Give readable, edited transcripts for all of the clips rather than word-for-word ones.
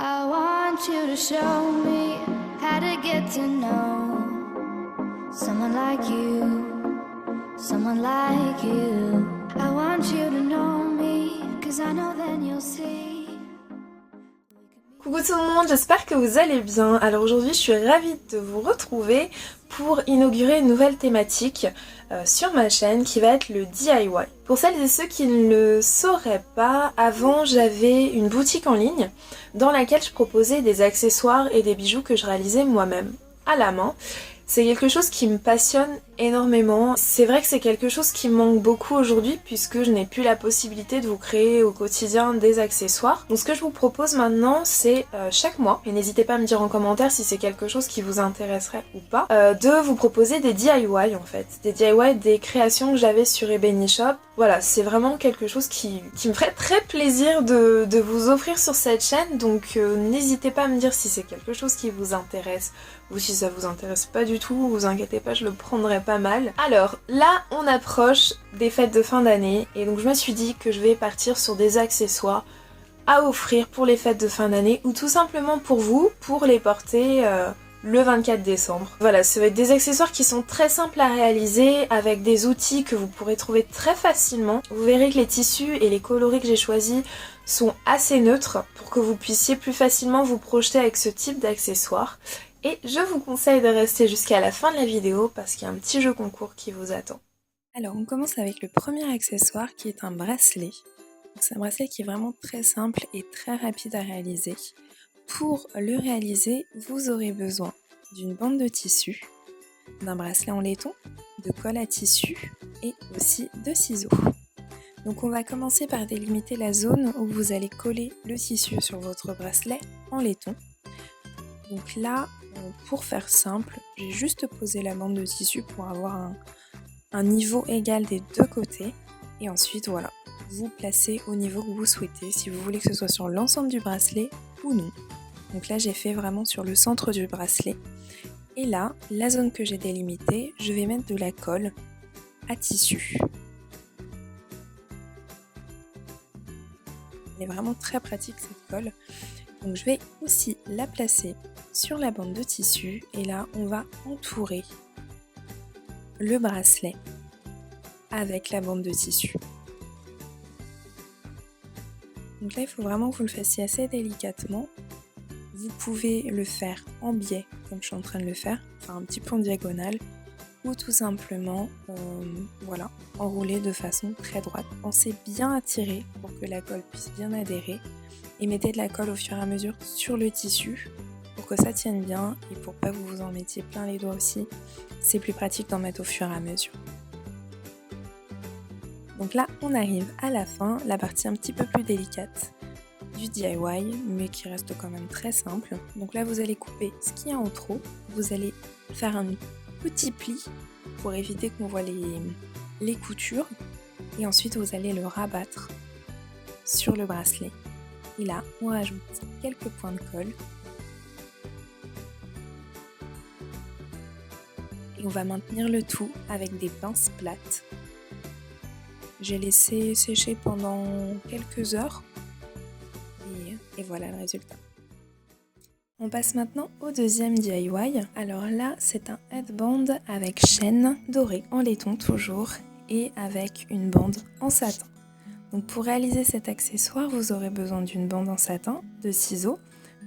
I want you to show me how to get to know someone like you, someone like you. I want you to know me, 'cause I know then you'll see. Coucou tout le monde, j'espère que vous allez bien. Alors aujourd'hui je suis ravie de vous retrouver pour inaugurer une nouvelle thématique sur ma chaîne qui va être le DIY. Pour celles et ceux qui ne le sauraient pas, avant j'avais une boutique en ligne dans laquelle je proposais des accessoires et des bijoux que je réalisais moi-même à la main. C'est quelque chose qui me passionne énormément. C'est vrai que c'est quelque chose qui me manque beaucoup aujourd'hui puisque je n'ai plus la possibilité de vous créer au quotidien des accessoires. Donc ce que je vous propose maintenant, c'est chaque mois, et n'hésitez pas à me dire en commentaire si c'est quelque chose qui vous intéresserait ou pas, de vous proposer des DIY en fait. Des DIY, des créations que j'avais sur Ebony Shop. Voilà, c'est vraiment quelque chose qui me ferait très plaisir de vous offrir sur cette chaîne. Donc n'hésitez pas à me dire si c'est quelque chose qui vous intéresse ou si ça vous intéresse pas du tout, vous inquiétez pas, je le prendrai pas mal. Alors là on approche des fêtes de fin d'année et donc je me suis dit que je vais partir sur des accessoires à offrir pour les fêtes de fin d'année ou tout simplement pour vous, pour les porter le 24 décembre. Voilà, ça va être des accessoires qui sont très simples à réaliser avec des outils que vous pourrez trouver très facilement. Vous verrez que les tissus et les coloris que j'ai choisis sont assez neutres pour que vous puissiez plus facilement vous projeter avec ce type d'accessoires. Et je vous conseille de rester jusqu'à la fin de la vidéo parce qu'il y a un petit jeu concours qui vous attend. Alors on commence avec le premier accessoire qui est un bracelet. C'est un bracelet qui est vraiment très simple et très rapide à réaliser. Pour le réaliser, vous aurez besoin d'une bande de tissu, d'un bracelet en laiton, de colle à tissu et aussi de ciseaux. Donc on va commencer par délimiter la zone où vous allez coller le tissu sur votre bracelet en laiton. Donc là, pour faire simple, j'ai juste posé la bande de tissu pour avoir un niveau égal des deux côtés. Et ensuite, voilà, vous placez au niveau que vous souhaitez, si vous voulez que ce soit sur l'ensemble du bracelet ou non. Donc là, j'ai fait vraiment sur le centre du bracelet. Et là, la zone que j'ai délimitée, je vais mettre de la colle à tissu. Elle est vraiment très pratique cette colle. Donc je vais aussi la placer sur la bande de tissu et là on va entourer le bracelet avec la bande de tissu. Donc là il faut vraiment que vous le fassiez assez délicatement. Vous pouvez le faire en biais comme je suis en train de le faire, enfin un petit peu en diagonale ou tout simplement voilà, enrouler de façon très droite. Pensez bien à tirer pour que la colle puisse bien adhérer. Et mettez de la colle au fur et à mesure sur le tissu pour que ça tienne bien et pour pas que vous vous en mettiez plein les doigts aussi. C'est plus pratique d'en mettre au fur et à mesure. Donc là, on arrive à la fin, la partie un petit peu plus délicate du DIY, mais qui reste quand même très simple. Donc là, vous allez couper ce qu'il y a en trop. Vous allez faire un petit pli pour éviter qu'on voit les coutures. Et ensuite, vous allez le rabattre sur le bracelet. Et là, on rajoute quelques points de colle. Et on va maintenir le tout avec des pinces plates. J'ai laissé sécher pendant quelques heures. Et voilà le résultat. On passe maintenant au deuxième DIY. Alors là, c'est un headband avec chaîne dorée en laiton toujours et avec une bande en satin. Donc pour réaliser cet accessoire, vous aurez besoin d'une bande en satin, de ciseaux,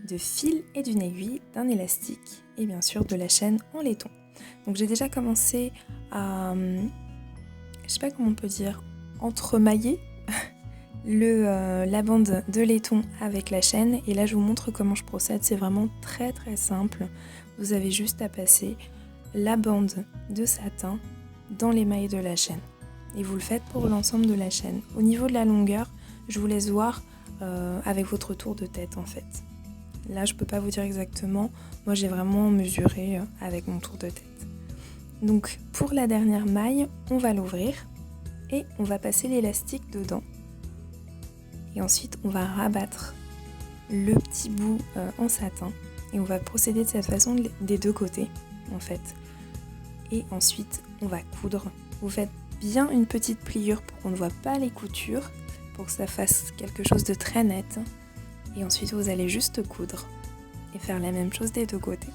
de fil et d'une aiguille, d'un élastique et bien sûr de la chaîne en laiton. Donc j'ai déjà commencé à, je sais pas comment on peut dire, entremailler la bande de laiton avec la chaîne et là je vous montre comment je procède. C'est vraiment très très simple. Vous avez juste à passer la bande de satin dans les mailles de la chaîne. Et vous le faites pour l'ensemble de la chaîne. Au niveau de la longueur, je vous laisse voir avec votre tour de tête en fait. Là, je peux pas vous dire exactement. Moi, j'ai vraiment mesuré avec mon tour de tête. Donc, pour la dernière maille, on va l'ouvrir et on va passer l'élastique dedans. Et ensuite, on va rabattre le petit bout en satin. Et on va procéder de cette façon des deux côtés en fait. Et ensuite, on va coudre. Vous faites bien une petite pliure pour qu'on ne voit pas les coutures, pour que ça fasse quelque chose de très net. Et ensuite vous allez juste coudre et faire la même chose des deux côtés.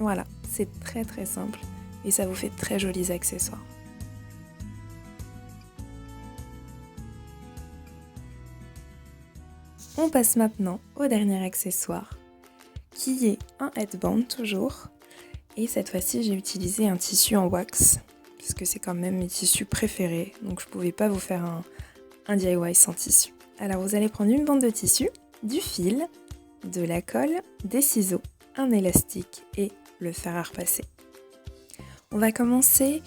Voilà, c'est très très simple et ça vous fait de très jolis accessoires. On passe maintenant au dernier accessoire qui est un headband toujours. Et cette fois-ci j'ai utilisé un tissu en wax puisque c'est quand même mes tissus préférés, donc je pouvais pas vous faire un DIY sans tissu. Alors vous allez prendre une bande de tissu, du fil, de la colle, des ciseaux, un élastique et le fer à repasser. On va commencer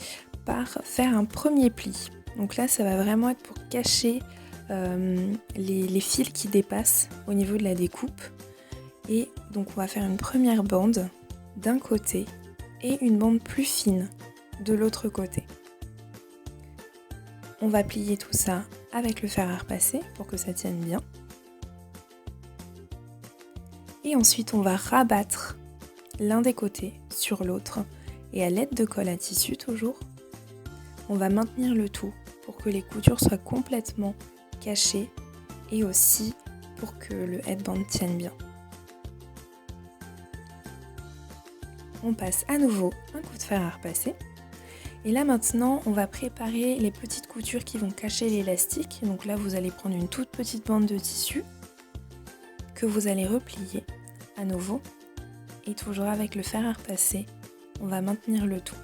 par faire un premier pli. Donc là ça va vraiment être pour cacher les fils qui dépassent au niveau de la découpe. Et donc on va faire une première bande d'un côté et une bande plus fine de l'autre côté. On va plier tout ça avec le fer à repasser pour que ça tienne bien. Et ensuite on va rabattre l'un des côtés sur l'autre et à l'aide de colle à tissu toujours, on va maintenir le tout pour que les coutures soient complètement cachées et aussi pour que le headband tienne bien. On passe à nouveau un coup de fer à repasser. Et là maintenant, on va préparer les petites coutures qui vont cacher l'élastique. Donc là, vous allez prendre une toute petite bande de tissu que vous allez replier à nouveau. Et toujours avec le fer à repasser, on va maintenir le tout.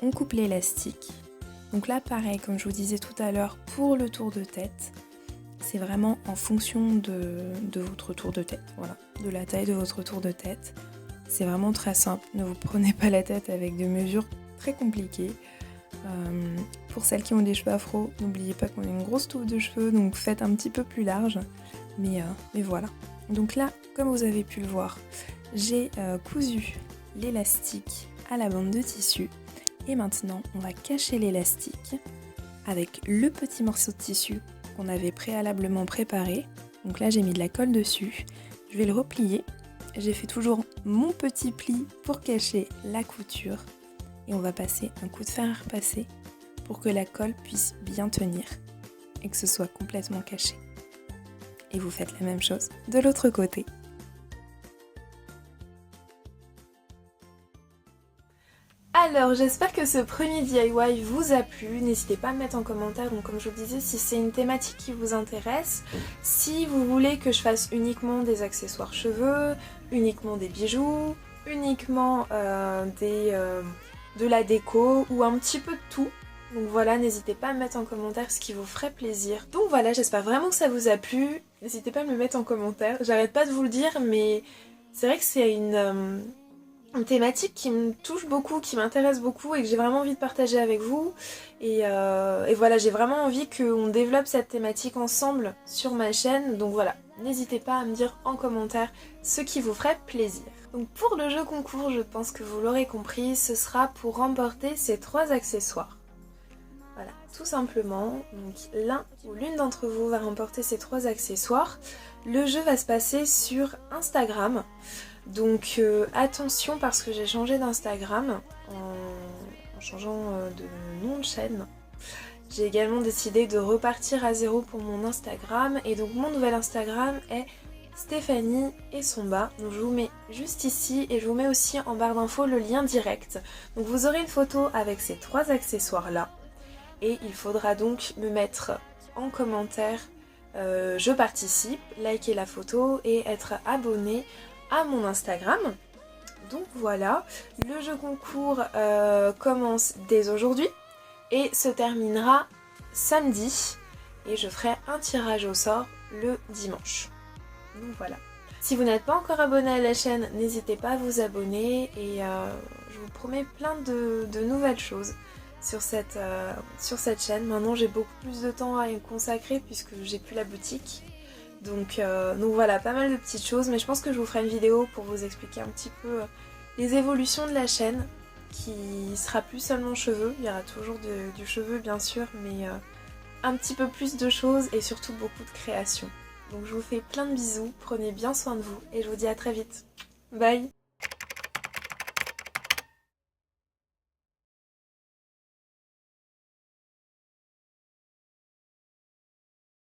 On coupe l'élastique. Donc là, pareil, comme je vous disais tout à l'heure, pour le tour de tête, c'est vraiment en fonction de votre tour de tête. Voilà, de la taille de votre tour de tête. C'est vraiment très simple, ne vous prenez pas la tête avec des mesures très compliquées. Pour celles qui ont des cheveux afro, n'oubliez pas qu'on a une grosse touffe de cheveux, donc faites un petit peu plus large. Mais voilà. Donc là, comme vous avez pu le voir, j'ai cousu l'élastique à la bande de tissu. Et maintenant, on va cacher l'élastique avec le petit morceau de tissu qu'on avait préalablement préparé. Donc là, j'ai mis de la colle dessus. Je vais le replier. J'ai fait toujours mon petit pli pour cacher la couture et on va passer un coup de fer à repasser pour que la colle puisse bien tenir et que ce soit complètement caché. Et vous faites la même chose de l'autre côté. Alors j'espère que ce premier DIY vous a plu, n'hésitez pas à me mettre en commentaire, donc comme je vous le disais, si c'est une thématique qui vous intéresse, si vous voulez que je fasse uniquement des accessoires cheveux, uniquement des bijoux, uniquement de la déco ou un petit peu de tout. Donc voilà, n'hésitez pas à me mettre en commentaire ce qui vous ferait plaisir. Donc voilà, j'espère vraiment que ça vous a plu, n'hésitez pas à me le mettre en commentaire, j'arrête pas de vous le dire mais c'est vrai que c'est une thématique qui me touche beaucoup, qui m'intéresse beaucoup et que j'ai vraiment envie de partager avec vous. Et voilà, j'ai vraiment envie qu'on développe cette thématique ensemble sur ma chaîne. Donc voilà, n'hésitez pas à me dire en commentaire ce qui vous ferait plaisir. Donc pour le jeu concours, je pense que vous l'aurez compris, ce sera pour remporter ces 3 accessoires. Voilà, tout simplement. Donc l'un ou l'une d'entre vous va remporter ces 3 accessoires. Le jeu va se passer sur Instagram. Donc attention parce que j'ai changé d'Instagram en changeant de nom de chaîne. J'ai également décidé de repartir à zéro pour mon Instagram et donc mon nouvel Instagram est Stéphanie et Somba. Donc je vous mets juste ici et je vous mets aussi en barre d'infos le lien direct. Donc vous aurez une photo avec ces 3 accessoires là et il faudra donc me mettre en commentaire je participe, liker la photo et être abonné à mon Instagram. Donc voilà, le jeu concours commence dès aujourd'hui et se terminera samedi et je ferai un tirage au sort le dimanche. Donc voilà. Si vous n'êtes pas encore abonné à la chaîne, n'hésitez pas à vous abonner et je vous promets plein de nouvelles choses sur cette chaîne. Maintenant j'ai beaucoup plus de temps à y consacrer puisque j'ai plus la boutique. Donc voilà, pas mal de petites choses, mais je pense que je vous ferai une vidéo pour vous expliquer un petit peu les évolutions de la chaîne, qui sera plus seulement cheveux, il y aura toujours du cheveu bien sûr, mais un petit peu plus de choses et surtout beaucoup de créations. Donc je vous fais plein de bisous, prenez bien soin de vous et je vous dis à très vite. Bye!